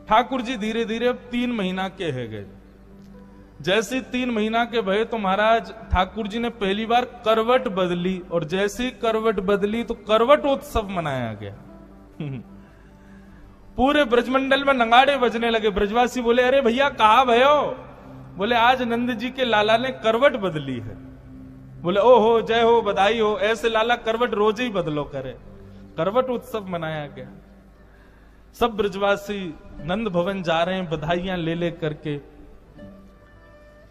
ठाकुर जी धीरे धीरे अब 3 महीना के है गए। जैसे 3 महीना के भये तो महाराज ठाकुर जी ने पहली बार करवट बदली, और जैसे ही करवट बदली तो करवटोत्सव मनाया गया। पूरे ब्रजमंडल में नगाड़े बजने लगे। ब्रजवासी बोले, अरे भैया कहा भयो? बोले, आज नंद जी के लाला ने करवट बदली है। बोले, ओ हो, जय हो, बधाई हो। ऐसे लाला करवट रोज ही बदलो करे। करवट उत्सव मनाया गया। सब ब्रजवासी नंद भवन जा रहे हैं बधाइयां ले ले करके।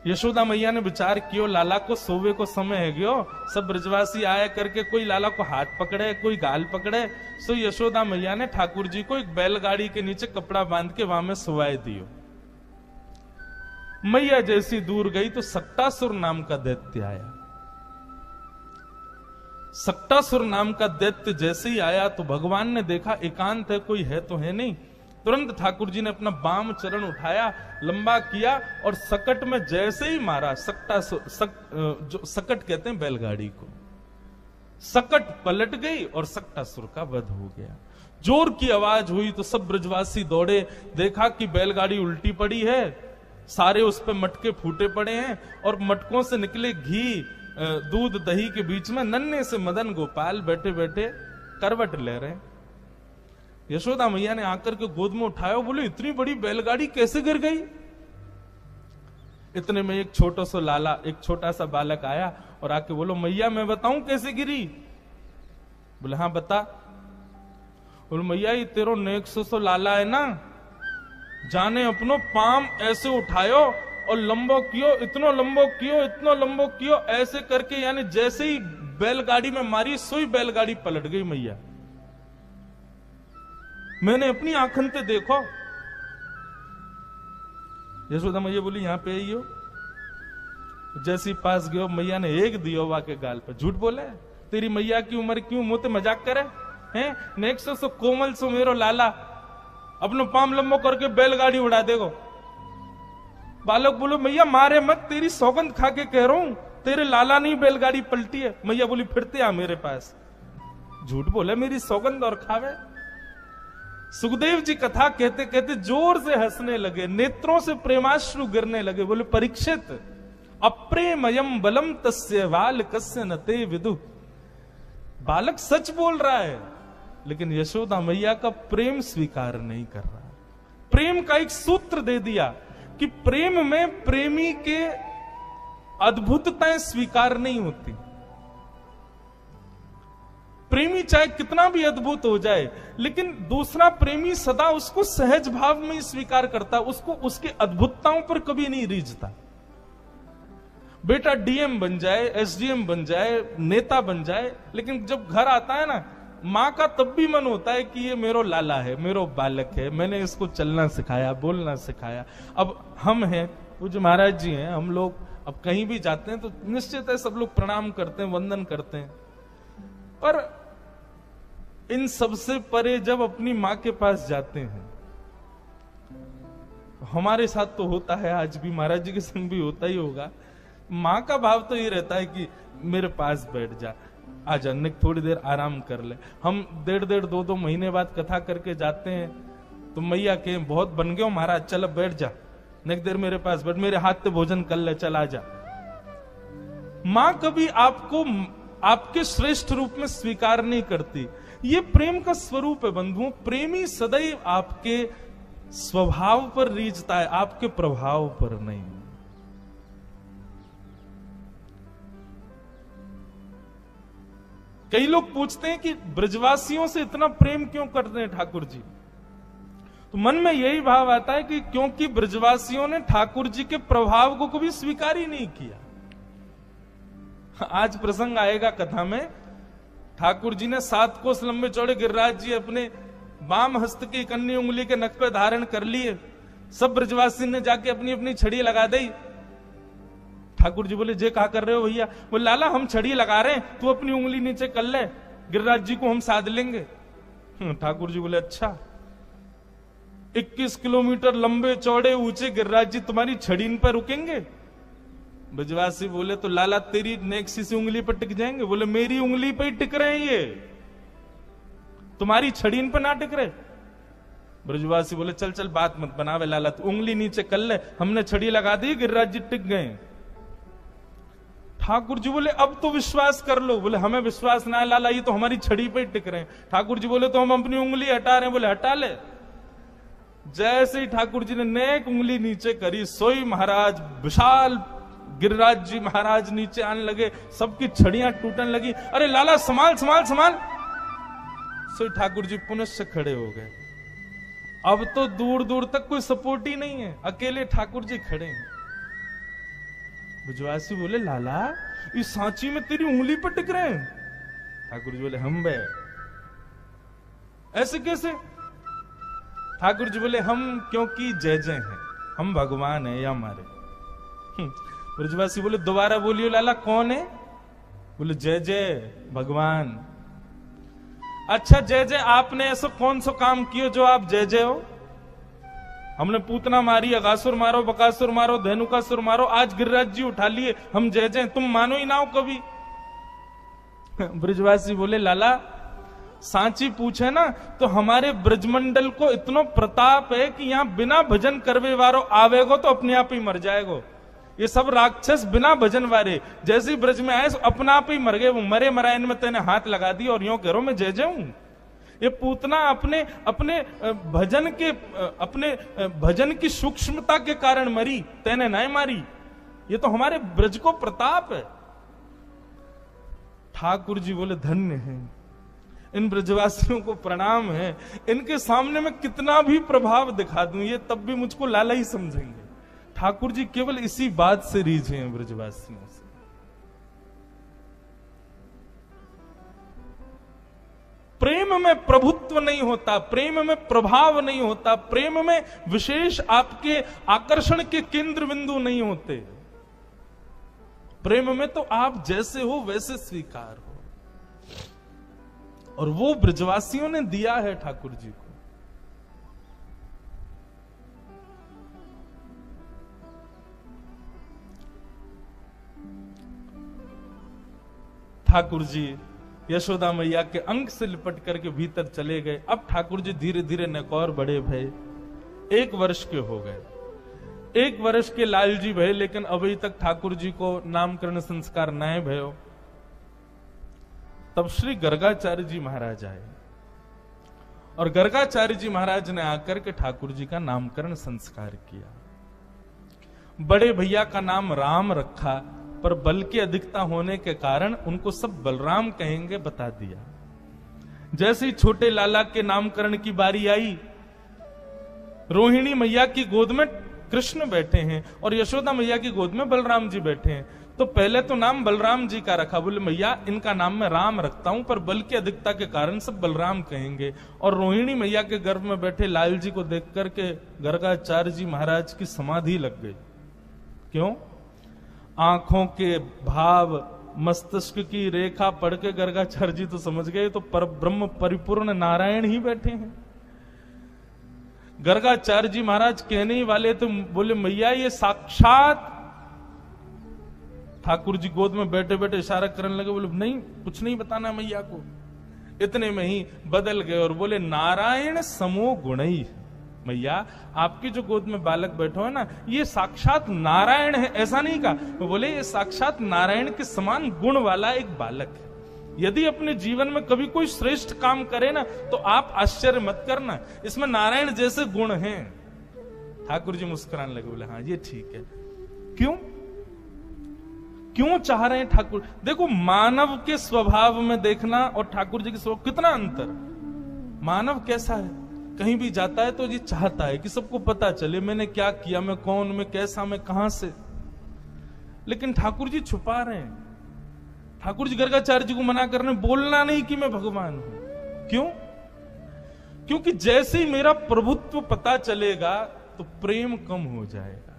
यशोदा मैया ने विचार कियो, लाला को सोवे को समय है गयो। सब ब्रजवासी आया करके, कोई लाला को हाथ पकड़े, कोई गाल पकड़े। सो यशोदा मैया ने ठाकुर जी को एक बैलगाड़ी के नीचे कपड़ा बांध के वहां में सुवाए दियो। मैया जैसी दूर गई तो सक्टासुर नाम का दैत्य आया। सक्टासुर नाम का दैत्य जैसे ही आया तो भगवान ने देखा एकांत है, कोई है तो है नहीं। तुरंत ठाकुर जी ने अपना बाम चरण उठाया, लंबा किया और सकट में जैसे ही मारा, जो सकट कहते हैं बैलगाड़ी को, सकट पलट गई और सक्टासुर का वध हो गया। जोर की आवाज हुई तो सब ब्रजवासी दौड़े, देखा कि बैलगाड़ी उल्टी पड़ी है, सारे उस पे मटके फूटे पड़े हैं और मटकों से निकले घी दूध दही के बीच में नन्हे से मदन गोपाल बैठे बैठे करवट ले रहे हैं। यशोदा मैया ने आकर के गोद में उठाया, बोले, इतनी बड़ी बैलगाड़ी कैसे गिर गई? इतने में एक छोटा सा लाला, एक छोटा सा बालक आया और आके बोलो, मैया मैं बताऊं कैसे गिरी? बोले, हाँ बता। बोले, मैया ये तेरो नेक सो लाला है ना, जाने अपनो पाम ऐसे उठायो और लंबो कियो, इतनो लंबो कियो, इतनो लंबो कियो, ऐसे करके, यानी जैसे ही बैलगाड़ी में मारी सोई बैलगाड़ी पलट गई मैया। मैंने अपनी आंखन से देखो। यशोदा मैया बोली, यहां पे आइयो। जैसी पास गयो, मैया ने एक दियो वा के गाल पे। झूठ बोले, तेरी मैया की उम्र क्यों मुंह ते मजाक करे हैं? नेक सो कोमल सो मेरो लाला, अपनो पाम लंबो करके बैलगाड़ी उड़ा देगो। बालक बोलो, मैया मारे मत, तेरी सौगंध खा के कह रहा हूं, तेरे लाला नहीं बैलगाड़ी पलटी है। मैया बोली, फिरते आ मेरे पास। झूठ बोले, मेरी सौगंध और खावे। सुखदेव जी कथा कहते कहते जोर से हंसने लगे, नेत्रों से प्रेमाश्रु गिरने लगे। बोले, परीक्षित, अप्रेमयम बलम तस्य बालकस्य न ते विदु। बालक सच बोल रहा है, लेकिन यशोदा मैया का प्रेम स्वीकार नहीं कर रहा। प्रेम का एक सूत्र दे दिया कि प्रेम में प्रेमी के अद्भुतताएं स्वीकार नहीं होती। प्रेमी चाहे कितना भी अद्भुत हो जाए, लेकिन दूसरा प्रेमी सदा उसको सहज भाव में स्वीकार करता, उसको उसके अद्भुतताओं पर कभी नहीं रीझता। बेटा डीएम बन जाए, एसडीएम बन जाए, नेता बन जाए, लेकिन जब घर आता है ना, मां का तब भी मन होता है कि ये मेरो लाला है, मेरो बालक है, मैंने इसको चलना सिखाया, बोलना सिखाया। अब हम हैं, पूज्य महाराज जी हैं, हम लोग अब कहीं भी जाते हैं तो निश्चित है सब लोग प्रणाम करते हैं, वंदन करते हैं, पर इन सबसे परे जब अपनी मां के पास जाते हैं, हमारे साथ तो होता है, आज भी महाराज जी के संग भी होता ही होगा, मां का भाव तो ये रहता है कि मेरे पास बैठ जा, आजा, निक थोड़ी देर आराम कर ले। हम 1.5 2 महीने बाद कथा करके जाते हैं तो मैया के बहुत बन गए महाराज, चल अब बैठ जा, निक देर मेरे पास बैठ, मेरे हाथ से भोजन कर ले, चल आजा। मां कभी आपको आपके श्रेष्ठ रूप में स्वीकार नहीं करती। ये प्रेम का स्वरूप है बंधुओं। प्रेमी सदैव आपके स्वभाव पर रीझता है, आपके प्रभाव पर नहीं। कई लोग पूछते हैं कि ब्रजवासियों से इतना प्रेम क्यों करते हैं ठाकुर जी, तो मन में यही भाव आता है कि क्योंकि ब्रजवासियों ने ठाकुर जी के प्रभाव को कभी स्वीकार ही नहीं किया। आज प्रसंग आएगा कथा में, ठाकुर जी ने 7 कोस लंबे चौड़े गिरिराज जी अपने वाम हस्त की कन्नी उंगली के नख पे धारण कर लिए। सब ब्रजवासी ने जाके अपनी अपनी छड़ी लगा दी। ठाकुर जी बोले, जे कहा कर रहे हो भैया? बोले, लाला हम छड़ी लगा रहे हैं, तू अपनी उंगली नीचे कर ले, गिरिराज जी को हम साध लेंगे। ठाकुर जी बोले, अच्छा 21 किलोमीटर लंबे चौड़े ऊंचे गिरिराज जी तुम्हारी छड़ी पर रुकेंगे? ब्रजवासी बोले, तो लाला तेरी नेक्सी सी उंगली पर टिक जाएंगे? बोले, मेरी उंगली पर ही टिक रहे हैं ये, तुम्हारी छड़ी पर ना टिक रहे। ब्रजवासी बोले चल चल बात मत बनावे लाला, तू उंगली नीचे कर ले, हमने छड़ी लगा दी, गिरिराज जी टिक गए। ठाकुर जी बोले अब तो विश्वास कर लो। बोले हमें विश्वास ना है लाला, ये तो हमारी छड़ी पे ही टिक रहे हैं। ठाकुर जी बोले तो हम अपनी उंगली हटा रहे हैं। बोले हटा ले। जैसे ही ठाकुर जी ने नेक उंगली नीचे करी, सोई महाराज विशाल गिरिराज जी महाराज नीचे आने लगे, सबकी छड़ियां टूटने लगी। अरे लाला संभाल संभाल संभाल। सोई ठाकुर जी पुनः से खड़े हो गए। अब तो दूर दूर तक कोई सपोर्ट ही नहीं है, अकेले ठाकुर जी खड़े हैं। ब्रजवासी बोले लाला इस सांची में तेरी उंगली पर टिक रहे हैं। ठाकुर जी बोले हम बे ऐसे कैसे? ठाकुर जी बोले हम क्योंकि जय जय हैं, हम भगवान है या हमारे। ब्रजवासी बोले दोबारा बोलियो लाला कौन है? बोले जय जय भगवान। अच्छा जय जय, आपने ऐसा कौन सा काम किया जो आप जय जय हो? हमने पूतना मारी, अगासुर मारो, बकासुर मारो, धेनुकासुर मारो, आज गिरिराज जी उठा लिए, हम जय जय, तुम मानो ही ना हो कभी। ब्रजवासी बोले लाला सांची पूछे ना तो हमारे ब्रजमंडल को इतना प्रताप है कि यहां बिना भजन करवे वारो आवेगो तो अपने आप ही मर जाएगो। ये सब राक्षस बिना भजन वारे जैसे ही ब्रज में आए अपना आप ही मर गए। वो मरे मरायन में तेने हाथ लगा दी और यूं करो मैं जय जय हूं। ये पूतना अपने अपने भजन की सूक्ष्मता के कारण मरी, तेने नहीं मारी। ये तो हमारे ब्रज को प्रताप है। ठाकुर जी बोले धन्य है, इन ब्रजवासियों को प्रणाम है, इनके सामने मैं कितना भी प्रभाव दिखा दूं ये तब भी मुझको लाला ही समझेंगे। ठाकुर जी केवल इसी बात से रीझे हैं ब्रजवासियों से। प्रेम में प्रभुत्व नहीं होता, प्रेम में प्रभाव नहीं होता, प्रेम में विशेष आपके आकर्षण के केंद्र बिंदु नहीं होते। प्रेम में तो आप जैसे हो वैसे स्वीकार हो, और वो ब्रजवासियों ने दिया है ठाकुर जी को। ठाकुर जी यशोदा मैया के अंक से लिपट करके भीतर चले गए। अब ठाकुर जी धीरे धीरे नकौर बड़े भय, 1 वर्ष के हो गए। 1 वर्ष के लाल जी भय, लेकिन अभी तक ठाकुर जी को नामकरण संस्कार नए भयो। तब श्री गर्गाचार्य जी महाराज आए और गर्गाचार्य जी महाराज ने आकर के ठाकुर जी का नामकरण संस्कार किया। बड़े भैया का नाम राम रखा, पर बल की अधिकता होने के कारण उनको सब बलराम कहेंगे बता दिया। जैसे ही छोटे लाला के नामकरण की बारी आई, रोहिणी मैया की गोद में कृष्ण बैठे हैं और यशोदा मैया की गोद में बलराम जी बैठे हैं। तो पहले तो नाम बलराम जी का रखा, बोले मैया इनका नाम मैं राम रखता हूं, पर बल की अधिकता के कारण सब बलराम कहेंगे। और रोहिणी मैया के गर्भ में बैठे लाल जी को देख करके गर्गाचार्य जी महाराज की समाधि लग गई। क्यों? आंखों के भाव, मस्तिष्क की रेखा पढ़ के गर्गाचार्य जी तो समझ गए तो पर ब्रह्म परिपूर्ण नारायण ही बैठे हैं। गर्गाचार्य जी महाराज कहने ही वाले तो बोले मैया ये साक्षात, ठाकुर जी गोद में बैठे बैठे इशारा करने लगे, बोले नहीं कुछ नहीं बताना मैया को। इतने में ही बदल गए और बोले नारायण समो गुणई। मैया आपकी जो गोद में बालक बैठो है ना, ये साक्षात नारायण है, ऐसा नहीं कहा। तो बोले ये साक्षात नारायण के समान गुण वाला एक बालक है। यदि अपने जीवन में कभी कोई श्रेष्ठ काम करे ना तो आप आश्चर्य मत करना, इसमें नारायण जैसे गुण हैं। ठाकुर जी मुस्कुराने लगे, बोले हाँ ये ठीक है। क्यों चाह रहे हैं ठाकुर? देखो मानव के स्वभाव में देखना और ठाकुर जी के स्वभाव कितना अंतर। मानव कैसा है, कहीं भी जाता है तो ये चाहता है कि सबको पता चले मैंने क्या किया, मैं कौन, मैं कैसा, मैं कहां से। लेकिन ठाकुर जी छुपा रहे हैं। ठाकुर जी गर्गाचार्य जी को मना कर रहे हैं, बोलना नहीं कि मैं भगवान हूं। क्यों? क्योंकि जैसे ही मेरा प्रभुत्व पता चलेगा तो प्रेम कम हो जाएगा।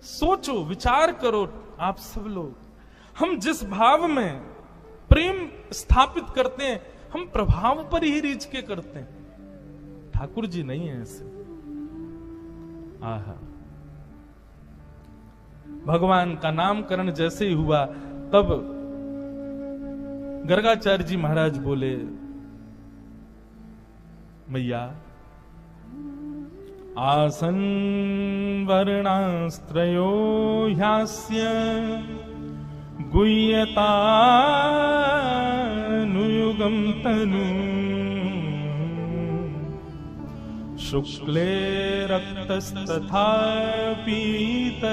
सोचो, विचार करो आप सब लोग, हम जिस भाव में प्रेम स्थापित करते हैं हम प्रभाव पर ही रीझ के करते हैं। ठाकुर जी नहीं है ऐसे। आहा, भगवान का नामकरण जैसे ही हुआ तब गर्गाचार्य जी महाराज बोले मैया आसन वर्णास्त्रयो ह्यास्य गुह्यतानुयुगं तनु शुक्ले रक्तस्तथा पीत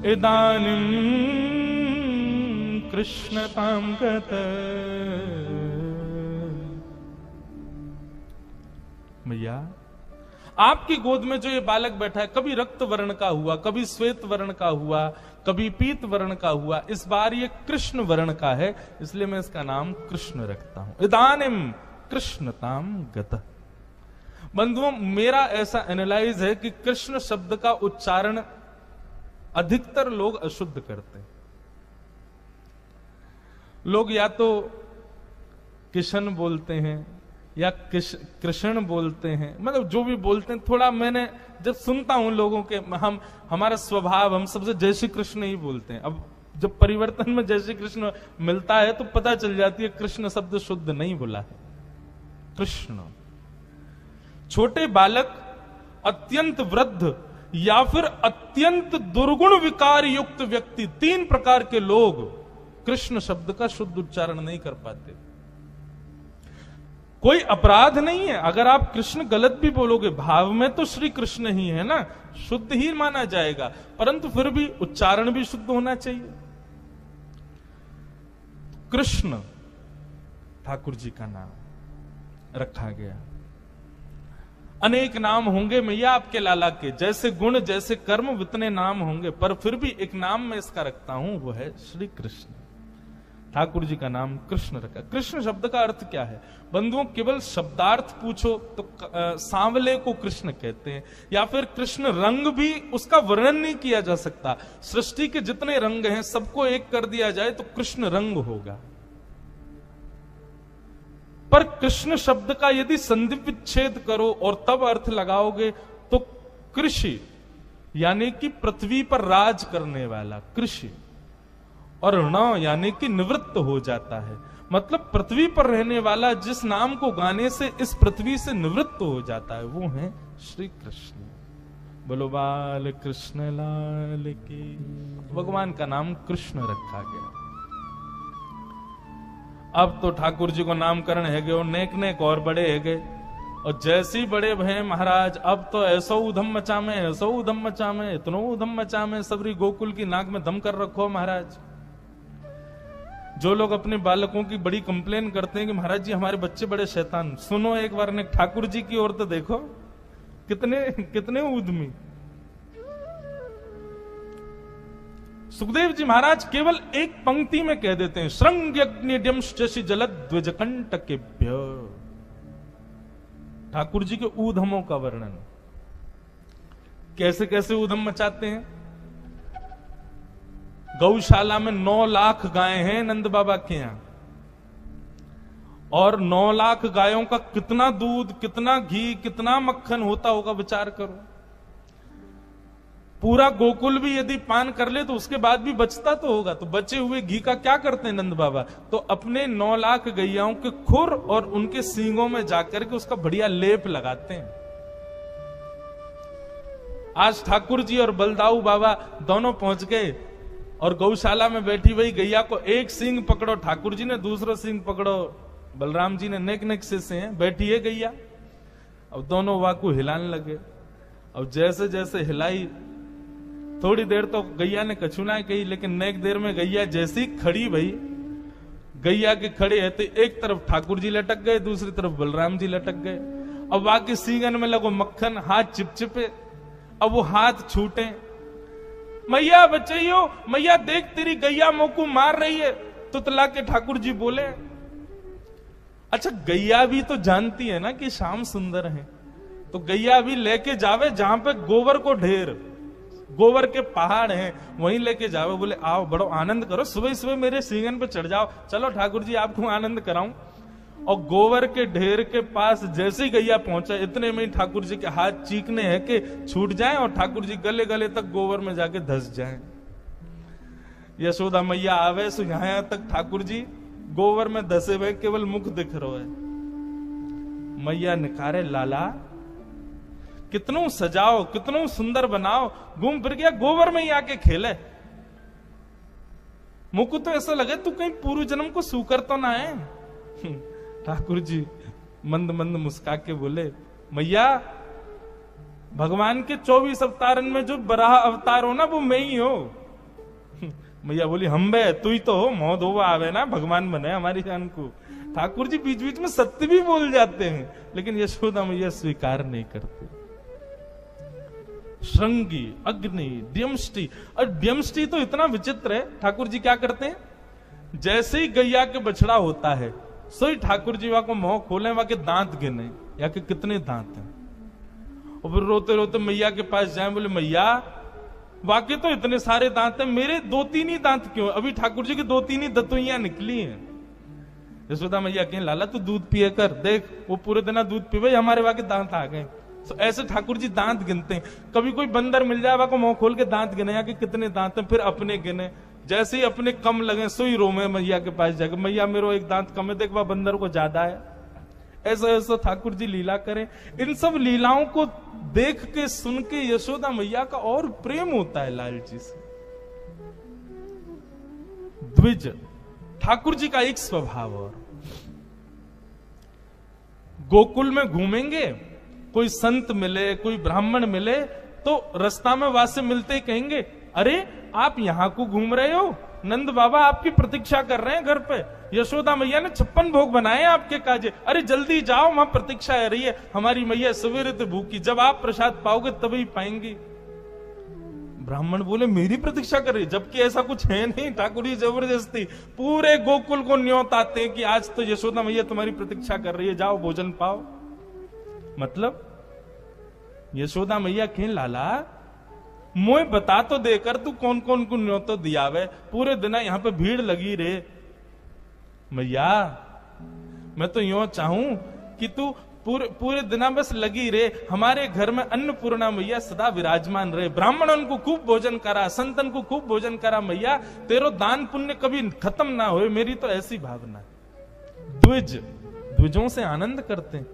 इदानीं कृष्णतां गत। मैया आपकी गोद में जो ये बालक बैठा है, कभी रक्त वर्ण का हुआ, कभी श्वेत वर्ण का हुआ, कभी पीत वर्ण का हुआ, इस बार ये कृष्ण वर्ण का है, इसलिए मैं इसका नाम कृष्ण रखता हूं। इदानीम कृष्णताम गतः। बंधुओं, मेरा ऐसा एनालाइज है कि कृष्ण शब्द का उच्चारण अधिकतर लोग अशुद्ध करते हैं। लोग या तो किशन बोलते हैं या कृष्ण बोलते हैं, मतलब जो भी बोलते हैं। थोड़ा मैंने जब सुनता हूं लोगों के, हमारा स्वभाव, हम सबसे जय श्री कृष्ण ही बोलते हैं। अब जब परिवर्तन में जय श्री कृष्ण मिलता है तो पता चल जाती है कृष्ण शब्द शुद्ध नहीं बोला है। कृष्ण छोटे बालक, अत्यंत वृद्ध या फिर अत्यंत दुर्गुण विकार युक्त व्यक्ति, 3 प्रकार के लोग कृष्ण शब्द का शुद्ध उच्चारण नहीं कर पाते। कोई अपराध नहीं है अगर आप कृष्ण गलत भी बोलोगे, भाव में तो श्री कृष्ण ही है ना, शुद्ध ही माना जाएगा, परंतु फिर भी उच्चारण भी शुद्ध होना चाहिए। कृष्ण ठाकुर जी का नाम रखा गया। अनेक नाम होंगे मैया आपके लाला के, जैसे गुण जैसे कर्म उतने नाम होंगे, पर फिर भी एक नाम मैं इसका रखता हूं, वो है श्री कृष्ण। ठाकुर जी का नाम कृष्ण रखा। कृष्ण शब्द का अर्थ क्या है बंधुओं? केवल शब्दार्थ पूछो तो सांवले को कृष्ण कहते हैं, या फिर कृष्ण रंग भी उसका वर्णन नहीं किया जा सकता। सृष्टि के जितने रंग हैं सबको एक कर दिया जाए तो कृष्ण रंग होगा। पर कृष्ण शब्द का यदि संधि विच्छेद करो और तब अर्थ लगाओगे तो कृषि यानी कि पृथ्वी पर राज करने वाला कृषि, और न यानी कि निवृत्त हो जाता है, मतलब पृथ्वी पर रहने वाला जिस नाम को गाने से इस पृथ्वी से निवृत्त हो जाता है, वो है श्री कृष्ण। बोलो बाल कृष्ण लाल की। भगवान का नाम कृष्ण रखा गया। अब तो ठाकुर जी को नामकरण है गए और नेक नेक और बड़े है गए, और जैसे ही बड़े भय महाराज अब तो ऐसा उधम मचा में, ऐसा उधम मचा में, इतना उधम मचा में, सबरी गोकुल की नाक में दम कर रखो महाराज। जो लोग अपने बालकों की बड़ी कंप्लेन करते हैं कि महाराज जी हमारे बच्चे बड़े शैतान, सुनो एक बार ने ठाकुर जी की ओर तो देखो, कितने कितने उद्यमी। सुखदेव जी महाराज केवल एक पंक्ति में कह देते हैं, श्रृंग्यग्निड्यम शशि जलद्विजकंटकेभ्य। ठाकुर जी के ऊधमों का वर्णन, कैसे कैसे ऊधम मचाते हैं। गौशाला में 9 लाख गायें हैं नंद बाबा के यहां, और 9 लाख गायों का कितना दूध, कितना घी, कितना मक्खन होता होगा, विचार करो। पूरा गोकुल भी यदि पान कर ले तो उसके बाद भी बचता तो होगा, तो बचे हुए घी का क्या करते हैं नंद बाबा? तो अपने 9 लाख गैयाओं के खुर और उनके सींगों में जाकर के उसका बढ़िया लेप लगाते हैं। आज ठाकुर जी और बलदाऊ बाबा दोनों पहुंच गए और गौशाला में बैठी हुई गैया को एक सींग पकड़ो ठाकुर जी ने, दूसरा सींग पकड़ो बलराम जी ने, नेक नेक से हैं, बैठी है गैया। अब दोनों वाकू हिलाने लगे। अब जैसे जैसे हिलाई, थोड़ी देर तो गैया ने कछुना कही, लेकिन नेक देर में गैया जैसी खड़ी भई, गैया के खड़े है तो एक तरफ ठाकुर जी लटक गए, दूसरी तरफ बलराम जी लटक गए। अब बाकी सींगन में लगो मक्खन, हाथ चिपचिपे। अब वो हाथ छूटे, मैया बचाइयो, मैया देख तेरी गैया मोकू मार रही है, तुतला के ठाकुर जी बोले। अच्छा गैया भी तो जानती है ना कि श्याम सुंदर है, तो गैया भी लेके जावे जहां पे गोबर को ढेर, गोबर के पहाड़ हैं, वहीं लेके जावे। बोले आओ बड़ो आनंद करो, सुबह सुबह मेरे सींगन पे चढ़ जाओ, चलो ठाकुर जी आपको आनंद कराऊं। और गोबर के ढेर के पास जैसे ही गैया पहुंचा, इतने में ही ठाकुर जी के हाथ चीखने हैं कि छूट जाएं और ठाकुर जी गले गले तक गोबर में जाके धस जाएं। यशोदा मैया आवे सो यहां तक ठाकुर जी गोबर में धसे हुए केवल मुख दिख रहा है। मैया निकारे लाला कितनों सजाओ, कितनों सुंदर बनाओ, घूम फिर गया गोबर में ही आके खेले। मुझको तो ऐसा लगे तू कहीं पूर्व जन्म को सूकर तो ना है। ठाकुर जी मंद मंद मुस्का के बोले, मैया भगवान के 24 अवतारन में जो बराह अवतार हो ना वो मैं ही हो। मैया बोली, हम बे तू ही तो हो, मोह धोवा आवे ना भगवान बने हमारी जान को। ठाकुर जी बीच बीच में सत्य भी बोल जाते हैं, लेकिन यशोदा मैया स्वीकार नहीं करते। श्रृंगी, अग्नि, द्यमष्टि, और द्यमष्टि तो इतना विचित्र है। ठाकुर जी क्या करते हैं, जैसे ही गैया के बछड़ा होता है सोई ठाकुर जी वहां को मुंह खोले, वहां के दांत गिने या के कितने दांत हैं, और फिर रोते रोते मैया के पास जाए, बोले मैया वाकई तो इतने सारे दांत हैं, मेरे 2-3 ही दांत क्यों? अभी ठाकुर जी की 2-3 ही दतुइयां निकली हैं। यशोदा मैया कहें, लाला तू दूध पिए कर, देख वो पूरे दिन दूध पीवे, हमारे वहां के दांत आ गए। तो ऐसे ठाकुर जी दांत गिनते हैं। कभी कोई बंदर मिल जाए वहां को मुंह खोल के दांत गिने, या कि कितने दांत हैं, फिर अपने गिने, जैसे ही अपने कम लगे सोई रोमे मैया के पास जाकर, मैया मेरा एक दांत कम है, देख वह बंदर को ज्यादा है। ऐसा ऐसा ठाकुर जी लीला करें। इन सब लीलाओं को देख के सुन के यशोदा मैया का और प्रेम होता है लाल जी से। द्विज ठाकुर जी का एक स्वभाव, और गोकुल में घूमेंगे, कोई संत मिले, कोई ब्राह्मण मिले, तो रास्ता में वासे मिलते ही कहेंगे, अरे आप यहां को घूम रहे हो, नंद बाबा आपकी प्रतीक्षा कर रहे हैं घर पे, यशोदा मैया ने 56 भोग बनाए आपके काजे, अरे जल्दी जाओ वहां प्रतीक्षा है रही है, हमारी मैया सवेरे तो भूखी, जब आप प्रसाद पाओगे तभी पाएंगी। ब्राह्मण बोले, मेरी प्रतीक्षा कर रही, जबकि ऐसा कुछ है नहीं। ठाकुर जी जबरदस्ती पूरे गोकुल को न्योत आते हैं कि आज तो यशोदा मैया तुम्हारी प्रतीक्षा कर रही है, जाओ भोजन पाओ। मतलब यशोदा मैया कहें, लाला मोए बता तो देकर तू कौन कौन को न्योतो दियावे, पूरे दिन यहाँ पे भीड़ लगी रे। मैया मैं तो यूं चाहूं कि तू पूरे दिन बस लगी रे, हमारे घर में अन्नपूर्णा मैया सदा विराजमान रहे, ब्राह्मणों को खूब भोजन करा, संतन को खूब भोजन करा, मैया तेरो दान पुण्य कभी खत्म ना हो, मेरी तो ऐसी भावना। द्विजों से आनंद करते हैं।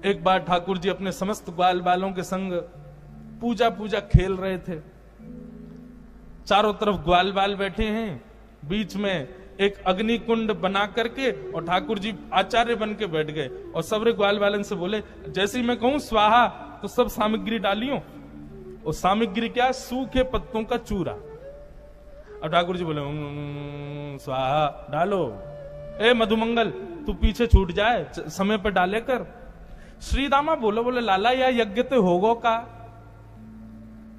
एक बार ठाकुर जी अपने समस्त ग्वाल बालों के संग पूजा खेल रहे थे। चारों तरफ ग्वाल बाल बैठे हैं, बीच में एक अग्नि कुंड बना करके, और ठाकुर जी आचार्य बन के बैठ गए, और सबरे ग्वाल बालन से बोले, जैसे ही मैं कहूं स्वाहा तो सब सामग्री डालियो, और सामग्री क्या, सूखे पत्तों का चूरा। और ठाकुर जी बोले स्वाहा डालो, ए मधुमंगल तू पीछे छूट जाए, समय पर डाले कर। श्रीदामा बोले लाला या यज्ञ ते होगो का?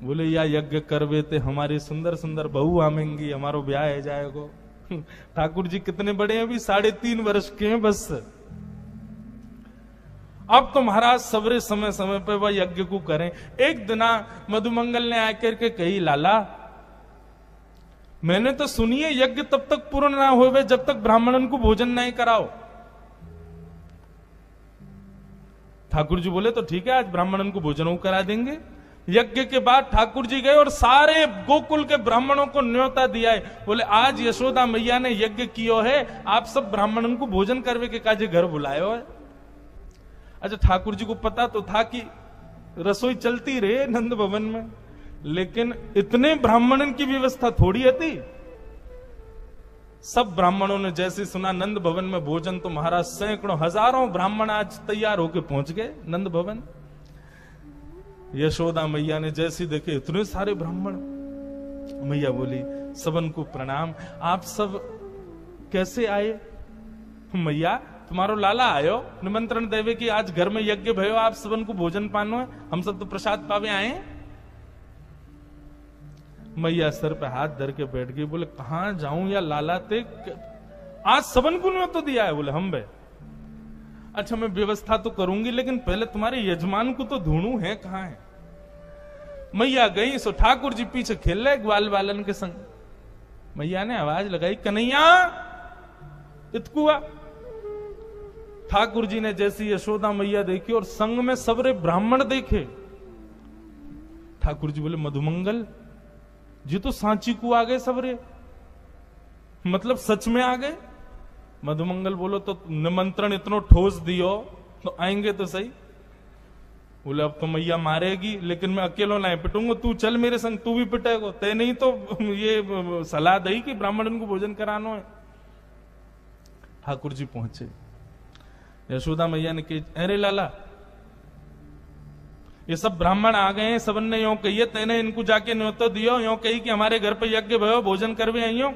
बोले या यज्ञ करवे ते हमारी सुंदर सुंदर बहू आमेंगी, हमारो ब्याह है जाएगो। ठाकुर जी कितने बड़े हैं, अभी 3.5 वर्ष के हैं बस। अब तो महाराज सवरे समय समय पे वह यज्ञ को करें। एक दिना मधुमंगल ने आकर के कही, लाला मैंने तो सुनिए यज्ञ तब तक पूर्ण ना होवे जब तक ब्राह्मणन को भोजन नहीं कराओ। ठाकुर जी बोले तो ठीक है, आज ब्राह्मणन को भोजन करा देंगे। यज्ञ के बाद ठाकुर जी गए और सारे गोकुल के ब्राह्मणों को न्योता दिया है। बोले आज यशोदा मैया ने यज्ञ कियो है, आप सब ब्राह्मणों को भोजन करवे के काजे घर बुलायो है। अच्छा, ठाकुर जी को पता तो था कि रसोई चलती रहे नंद भवन में, लेकिन इतने ब्राह्मणन की व्यवस्था थोड़ी थी। सब ब्राह्मणों ने जैसे सुना नंद भवन में भोजन, तो महाराज सैकड़ों हजारों ब्राह्मण आज तैयार होके पहुंच गए नंद भवन। यशोदा मैया ने जैसे देखे इतने सारे ब्राह्मण, मैया बोली सबन को प्रणाम, आप सब कैसे आए? मैया तुम्हारो लाला आयो निमंत्रण देवे कि आज घर में यज्ञ भयो, आप सबन को भोजन पानो है, हम सब तो प्रसाद पावे आए। मैया सर पे हाथ धर के बैठ गई, बोले कहां जाऊं या लाला ते, आज सबन को नहीं तो दिया है। बोले हम बे, अच्छा मैं व्यवस्था तो करूंगी, लेकिन पहले तुम्हारे यजमान को तो ढूंढूं है कहां है। मैया गई, सो ठाकुर जी पीछे खेल रहे ग्वाल बालन के संग। मैया ने आवाज लगाई, कन्हैया इतकुआ। ठाकुर जी ने जैसी यशोदा मैया देखी और संग में सबरे ब्राह्मण देखे, ठाकुर जी बोले मधुमंगल जी तो सांची को आ गए सबरे, मतलब सच में आ गए। मधुमंगल बोलो तो निमंत्रण इतनो ठोस दियो तो आएंगे तो सही। बोले अब तो मैया मारेगी, लेकिन मैं अकेलो नहीं पिटूंगा, तू चल मेरे संग, तू भी पिटेगो। ते नहीं तो ये सलाह दी कि ब्राह्मण को भोजन करानो है। ठाकुर जी पहुंचे, यशोदा मैया ने कही, अरे लाला ये सब ब्राह्मण आ गए हैं, सबन ने यो कही, तेने इनको जाके न्योतो दियो, यो कही कि हमारे घर पे यज्ञ भयो, भोजन करवे आइयो।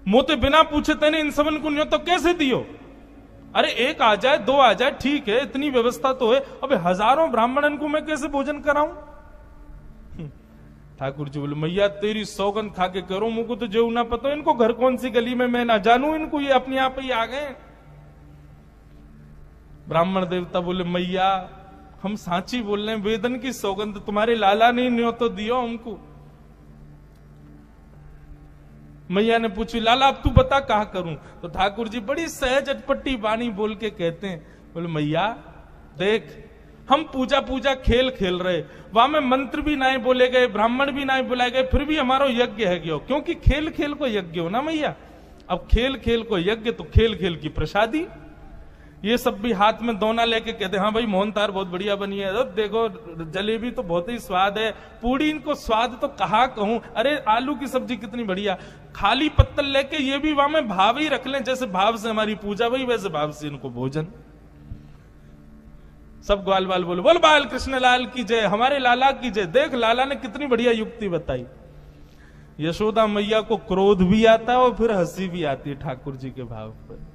मोते बिना पूछे तेने इन सबन को न्योतो कैसे दियो? अरे एक आ जाए, दो आ जाए, ठीक है, इतनी व्यवस्था तो है, अबे हजारों ब्राह्मणन को मैं कैसे भोजन कराऊं? ठाकुर जी बोले, मैया तेरी सौगंध खा के करो, मुझको तो जो ना पता इनको घर कौन सी गली में मैं ना जानू, इनको ये अपने आप ही आ गए। ब्राह्मण देवता बोले, मैया हम सांची बोल रहे हैं, वेदन की सौगंध, तुम्हारे लाला ने न्योतो दियो हमको। मैया ने पूछी, लाला अब तू बता कहा करूं? तो ठाकुर जी बड़ी सहज अटपटी वाणी बोल के कहते हैं, बोले मैया देख, हम पूजा पूजा खेल खेल रहे, वहां में मंत्र भी नहीं बोले गए, ब्राह्मण भी नहीं बुलाए गए, फिर भी हमारा यज्ञ है क्यों? क्योंकि खेल खेल को यज्ञ हो ना मैया। अब खेल खेल को यज्ञ तो खेल खेल की प्रसादी। ये सब भी हाथ में दोना लेके कहते, हाँ भाई मोहन तार बहुत बढ़िया बनी है, अब देखो जलेबी तो बहुत ही स्वाद है, पूड़ी इनको स्वाद तो कहा कहूं, अरे आलू की सब्जी कितनी बढ़िया। खाली पत्तल लेके ये भी वहां में भाव ही रख लें, जैसे भाव से हमारी पूजा भाई वैसे भाव से इनको भोजन। सब ग्वाल बाल बोले, बोल बाल कृष्ण लाल की जय, हमारे लाला की जय। देख लाला ने कितनी बढ़िया युक्ति बताई। यशोदा मैया को क्रोध भी आता है और फिर हंसी भी आती है ठाकुर जी के भाव पर।